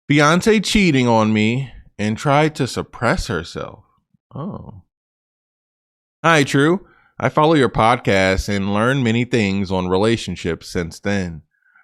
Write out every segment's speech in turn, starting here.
Fiancée cheating on me and tried to suppress herself. Oh. Hi, True. I follow your podcast and learned many things on relationships since then.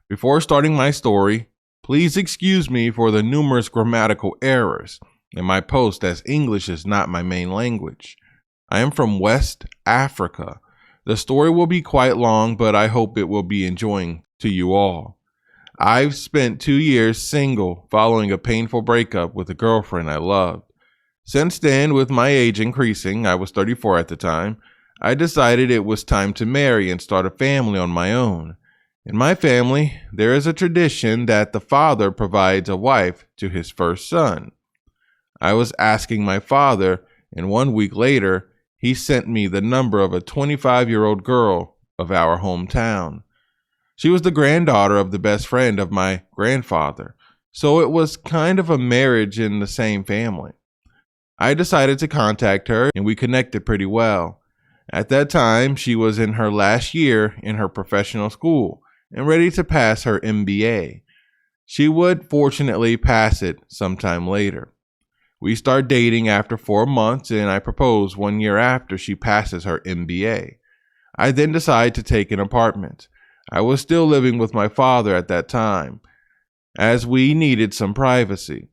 Before starting my story, please excuse me for the numerous grammatical errors in my post as English is not my main language. I am from West Africa. The story will be quite long, but I hope it will be enjoying to you all. I've spent 2 years single following a painful breakup with a girlfriend I loved. Since then, with my age increasing, I was 34 at the time, I decided it was time to marry and start a family on my own. In my family, there is a tradition that the father provides a wife to his first son. I was asking my father, and 1 week later, he sent me the number of a 25-year-old girl of our hometown. She was the granddaughter of the best friend of my grandfather, so it was kind of a marriage in the same family. I decided to contact her, and we connected pretty well. At that time, she was in her last year in her professional school and ready to pass her MBA. She would fortunately pass it sometime later. We start dating after 4 months, and I propose 1 year after she passes her MBA. I then decide to take an apartment. I was still living with my father at that time, as we needed some privacy.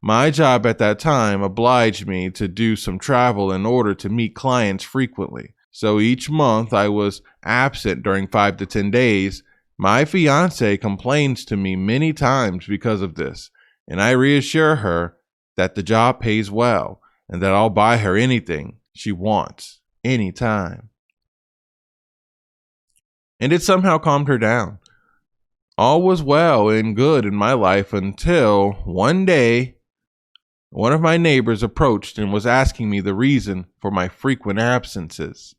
My job at that time obliged me to do some travel in order to meet clients frequently. So each month I was absent during 5 to 10 days. My fiancée complains to me many times because of this, and I reassure her that the job pays well and that I'll buy her anything she wants, anytime. And it somehow calmed her down. All was well and good in my life until one day, one of my neighbors approached and was asking me the reason for my frequent absences.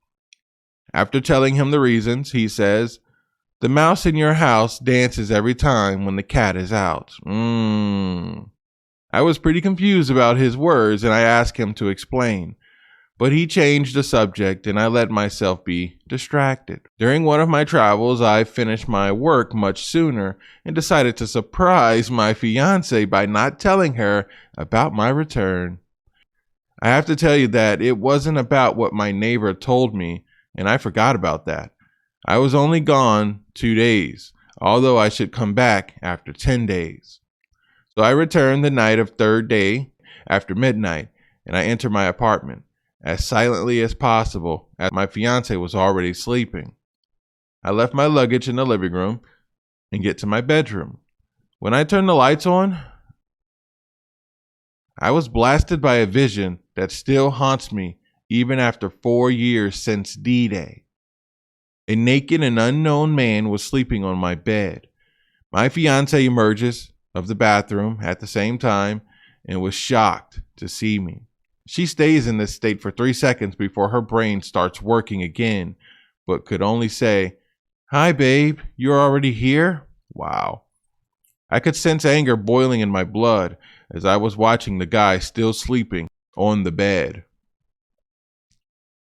After telling him the reasons, he says, "The mouse in your house dances every time when the cat is out." I was pretty confused about his words and I asked him to explain. But he changed the subject and I let myself be distracted. During one of my travels, I finished my work much sooner and decided to surprise my fiancée by not telling her about my return. I have to tell you that it wasn't about what my neighbor told me, and I forgot about that. I was only gone 2 days, although I should come back after 10 days. So I returned the night of 3rd day after midnight, and I enter my apartment as silently as possible, as my fiancée was already sleeping. I left my luggage in the living room and get to my bedroom. When I turned the lights on, I was blasted by a vision that still haunts me even after 4 years since D-Day. A naked and unknown man was sleeping on my bed. My fiancée emerges of the bathroom at the same time and was shocked to see me. She stays in this state for 3 seconds before her brain starts working again, but could only say, "Hi, babe, you're already here?" Wow. I could sense anger boiling in my blood as I was watching the guy still sleeping on the bed.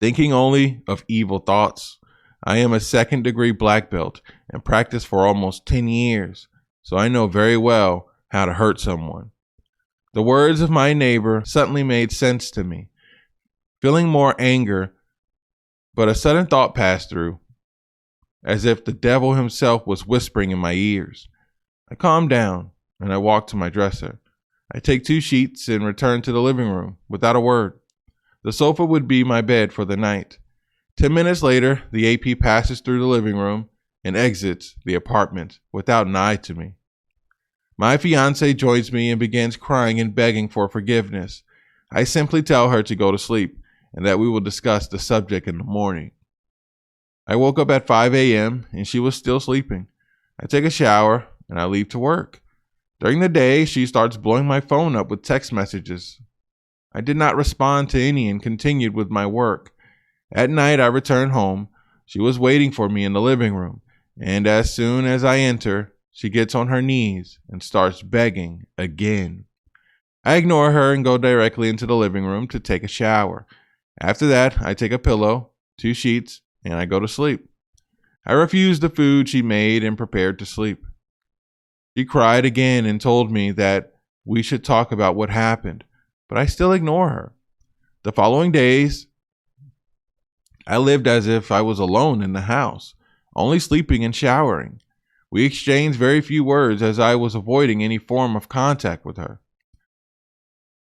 Thinking only of evil thoughts. I am a 2nd-degree black belt and practiced for almost 10 years, so I know very well how to hurt someone. The words of my neighbor suddenly made sense to me, feeling more anger, but a sudden thought passed through, as if the devil himself was whispering in my ears. I calmed down and I walked to my dresser. I take 2 sheets and return to the living room without a word. The sofa would be my bed for the night. 10 minutes later, the AP passes through the living room and exits the apartment without an eye to me. My fiancée joins me and begins crying and begging for forgiveness. I simply tell her to go to sleep and that we will discuss the subject in the morning. I woke up at 5 a.m. and she was still sleeping. I take a shower and I leave to work. During the day, she starts blowing my phone up with text messages. I did not respond to any and continued with my work. At night, I returned home. She was waiting for me in the living room, and as soon as I enter, she gets on her knees and starts begging again. I ignore her and go directly into the living room to take a shower. After that, I take a pillow, 2 sheets, and I go to sleep. I refused the food she made and prepared to sleep. She cried again and told me that we should talk about what happened, but I still ignore her. The following days, I lived as if I was alone in the house, only sleeping and showering. We exchanged very few words as I was avoiding any form of contact with her.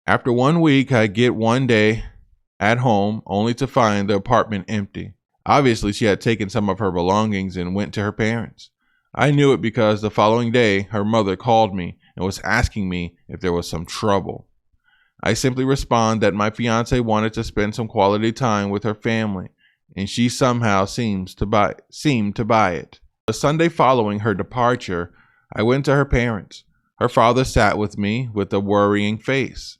After 1 week, I get one day at home only to find the apartment empty. Obviously, she had taken some of her belongings and went to her parents. I knew it because the following day, her mother called me and was asking me if there was some trouble. I simply respond that my fiancée wanted to spend some quality time with her family, and she somehow seemed to buy it. The Sunday following her departure, I went to her parents. Her father sat with me with a worrying face.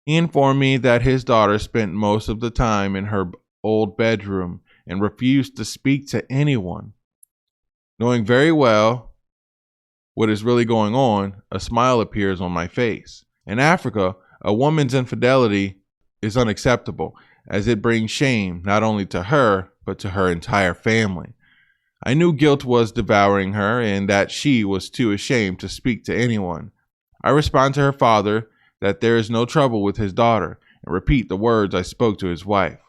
He informed me that his daughter spent most of the time in her old bedroom and refused to speak to anyone. Knowing very well what is really going on, a smile appears on my face. In Africa, a woman's infidelity is unacceptable, as it brings shame not only to her, but to her entire family. I knew guilt was devouring her and that she was too ashamed to speak to anyone. I respond to her father that there is no trouble with his daughter and repeat the words I spoke to his wife.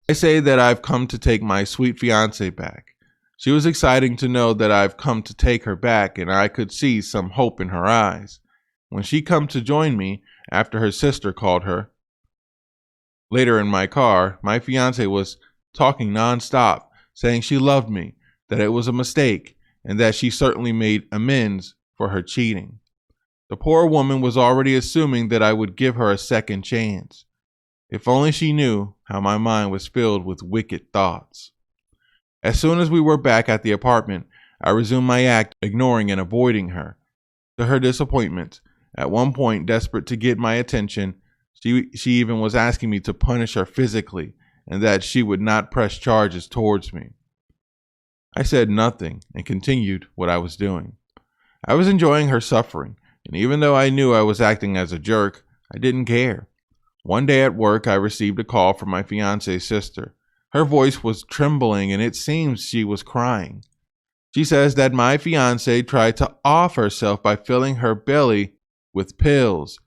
I say that I've come to take my sweet fiancée back. She was excited to know that I've come to take her back, and I could see some hope in her eyes. When she come to join me after her sister called her, later in my car, my fiancée was talking nonstop, saying she loved me, that it was a mistake, and that she certainly made amends for her cheating. The poor woman was already assuming that I would give her a second chance. If only she knew how my mind was filled with wicked thoughts. As soon as we were back at the apartment, I resumed my act, ignoring and avoiding her. To her disappointment, at one point, desperate to get my attention, she even was asking me to punish her physically and that she would not press charges towards me. I said nothing and continued what I was doing. I was enjoying her suffering, and even though I knew I was acting as a jerk, I didn't care. One day at work, I received a call from my fiancé's sister. Her voice was trembling, and it seems she was crying. She says that my fiancée tried to off herself by filling her belly with pills.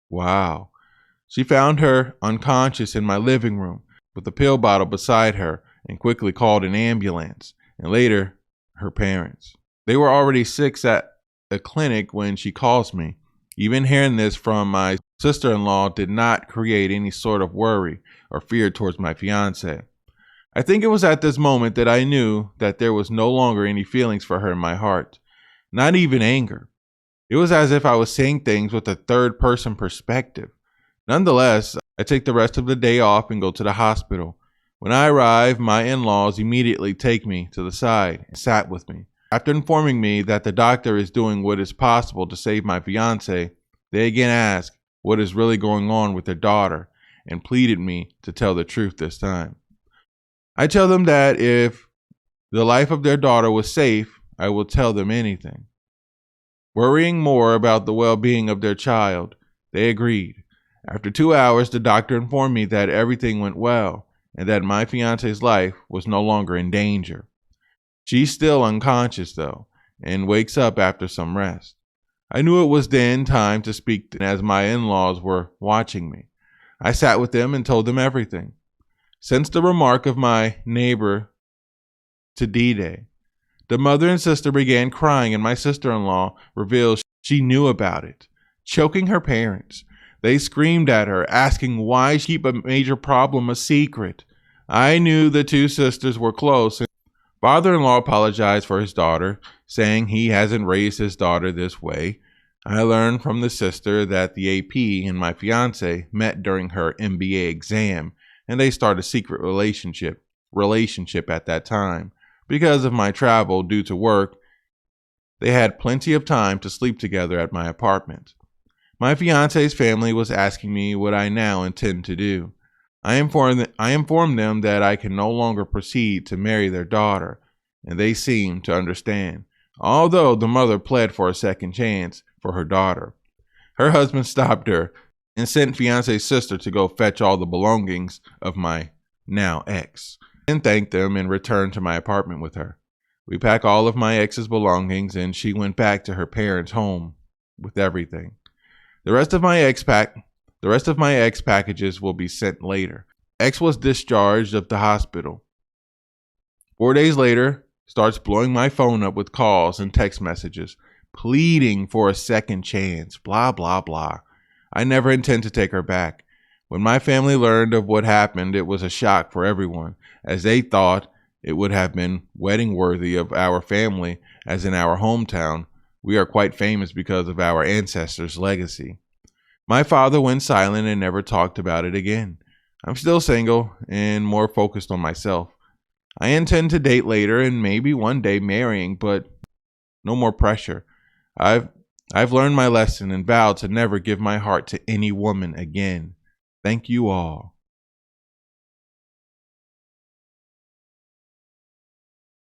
Wow. She found her unconscious in my living room with a pill bottle beside her and quickly called an ambulance and later her parents. They were already sick at a clinic when she calls me. Even hearing this from my sister-in-law did not create any sort of worry or fear towards my fiancé. I think it was at this moment that I knew that there was no longer any feelings for her in my heart, not even anger. It was as if I was seeing things with a third-person perspective. Nonetheless, I take the rest of the day off and go to the hospital. When I arrive, my in-laws immediately take me to the side and sat with me. After informing me that the doctor is doing what is possible to save my fiancé, they again ask what is really going on with their daughter and pleaded me to tell the truth this time. I tell them that if the life of their daughter was safe, I will tell them anything. Worrying more about the well-being of their child, they agreed. After 2 hours, the doctor informed me that everything went well and that my fiancé's life was no longer in danger. She's still unconscious, though, and wakes up after some rest. I knew it was then time to speak as my in-laws were watching me. I sat with them and told them everything. Since the remark of my neighbor to D-Day, the mother and sister began crying, and my sister-in-law revealed she knew about it, choking her parents. They screamed at her, asking why she keep a major problem a secret. I knew the two sisters were close. Father-in-law apologized for his daughter, saying he hasn't raised his daughter this way. I learned from the sister that the AP and my fiancé met during her MBA exam, and they started a secret relationship at that time. Because of my travel due to work, they had plenty of time to sleep together at my apartment. My fiancé's family was asking me what I now intend to do. I informed them that I can no longer proceed to marry their daughter, and they seemed to understand, although the mother pled for a second chance for her daughter. Her husband stopped her and sent fiancé's sister to go fetch all the belongings of my now ex, and thanked them and returned to my apartment with her. We packed all of my ex's belongings and she went back to her parents' home. with everything. The rest of my ex packages will be sent later. X was discharged of the hospital. 4 days later, starts blowing my phone up with calls and text messages, pleading for a second chance, blah, blah, blah. I never intend to take her back. When my family learned of what happened, it was a shock for everyone, as they thought it would have been wedding worthy of our family, as in our hometown, we are quite famous because of our ancestors' legacy. My father went silent and never talked about it again. I'm still single and more focused on myself. I intend to date later and maybe one day marrying, but no more pressure. I've learned my lesson and vowed to never give my heart to any woman again. Thank you all.